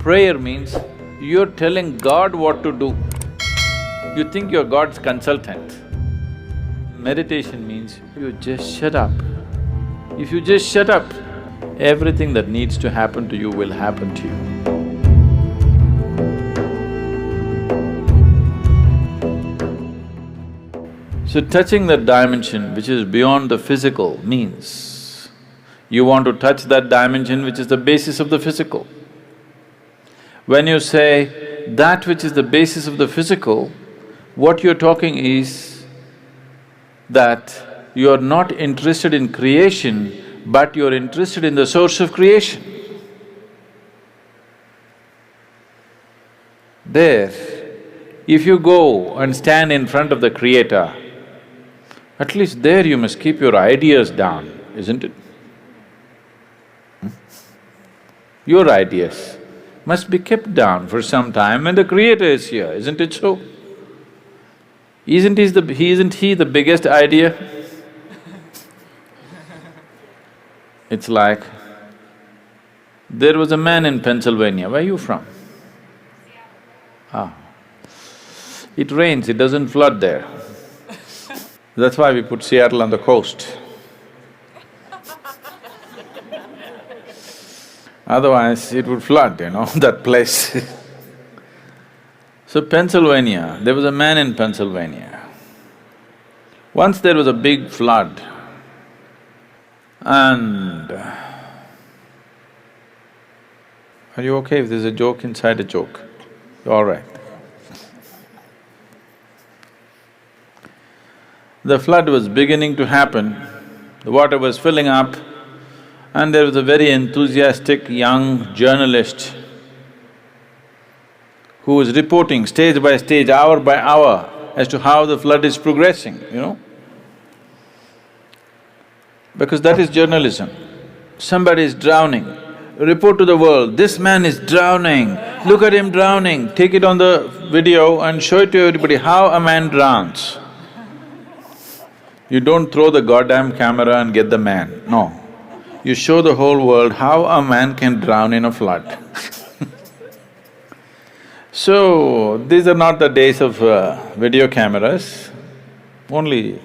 Prayer means you're telling God what to do. You think you're God's consultant. Meditation means you just shut up. If you just shut up, everything that needs to happen to you will happen to you. So touching that dimension which is beyond the physical means you want to touch that dimension which is the basis of the physical. When you say that which is the basis of the physical, what you're talking is that you're not interested in creation, but you're interested in the source of creation. There, if you go and stand in front of the Creator, at least there you must keep your ideas down, isn't it? Your ideas must be kept down for some time when the Creator is here, isn't it so? Isn't he the biggest idea? It's like, there was a man in Pennsylvania, where are you from? Ah. It rains, it doesn't flood there. That's why we put Seattle on the coast. Otherwise, it would flood, that place. So Pennsylvania, there was a man in Pennsylvania. Once there was a big flood and… Are you okay if there's a joke inside a joke? You're all right. The flood was beginning to happen, the water was filling up, and there was a very enthusiastic young journalist who was reporting stage by stage, hour by hour as to how the flood is progressing, Because that is journalism. Somebody is drowning, report to the world, this man is drowning, look at him drowning, take it on the video and show it to everybody how a man drowns. You don't throw the goddamn camera and get the man, no. You show the whole world how a man can drown in a flood. So, these are not the days of video cameras, only,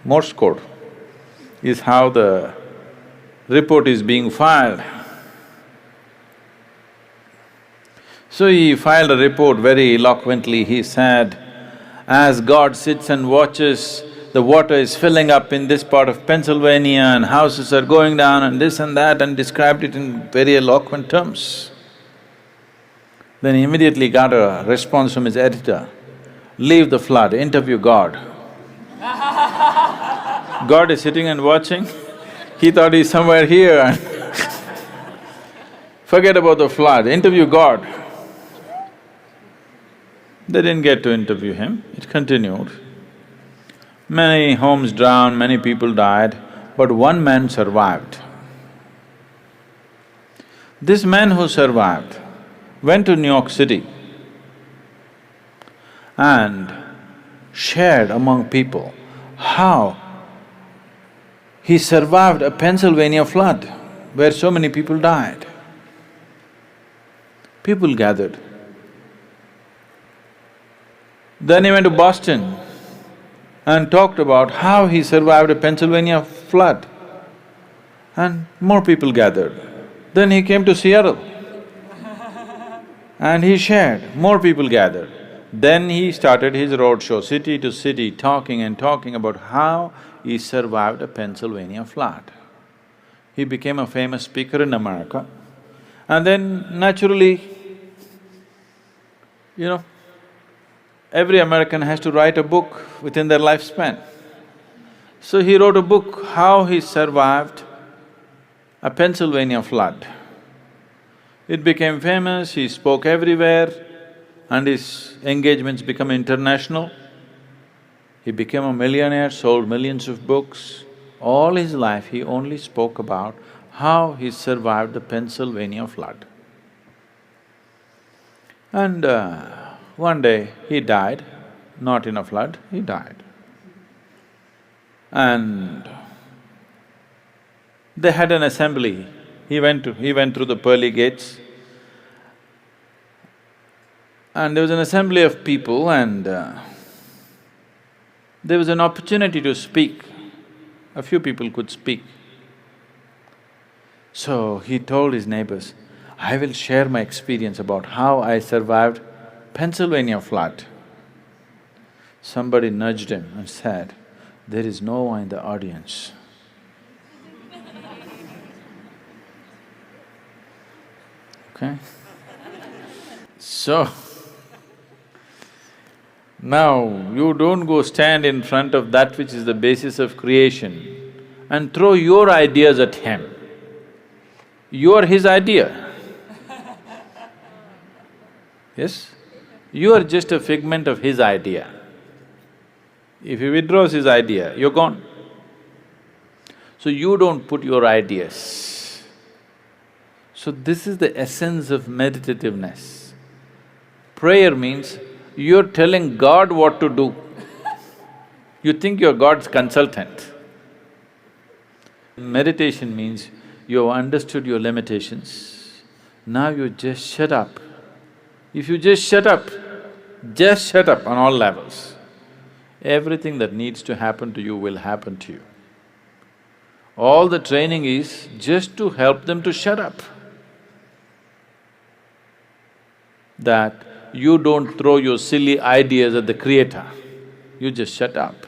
Morse code is how the report is being filed. So he filed a report very eloquently, he said, as God sits and watches, the water is filling up in this part of Pennsylvania and houses are going down and this and that, and described it in very eloquent terms. Then he immediately got a response from his editor, leave the flood, interview God. God is sitting and watching, he thought he's somewhere here and forget about the flood, interview God. They didn't get to interview him, it continued. Many homes drowned, many people died, but one man survived. This man who survived went to New York City and shared among people how he survived a Pennsylvania flood where so many people died. People gathered. Then he went to Boston and talked about how he survived a Pennsylvania flood, and more people gathered. Then he came to Seattle and he shared, more people gathered. Then he started his roadshow, city to city, talking and talking about how he survived a Pennsylvania flood. He became a famous speaker in America, and then naturally, every American has to write a book within their lifespan. So he wrote a book, how he survived a Pennsylvania flood. It became famous, he spoke everywhere, and his engagements became international. He became a millionaire, sold millions of books. All his life he only spoke about how he survived the Pennsylvania flood. And one day he died, not in a flood, he died. And they had an assembly. He went through the pearly gates And there was an assembly of people and there was an opportunity to speak. A few people could speak. So he told his neighbors, I will share my experience about how I survived Pennsylvania flood. Somebody nudged him and said, there is no one in the audience. Okay? So, now you don't go stand in front of that which is the basis of creation and throw your ideas at him. You are his idea. Yes? You are just a figment of his idea. If he withdraws his idea, you're gone. So you don't put your ideas. So this is the essence of meditativeness. Prayer means you're telling God what to do. You think you're God's consultant. Meditation means you have understood your limitations, now you just shut up. If you just shut up on all levels, everything that needs to happen to you will happen to you. All the training is just to help them to shut up. That you don't throw your silly ideas at the Creator, you just shut up.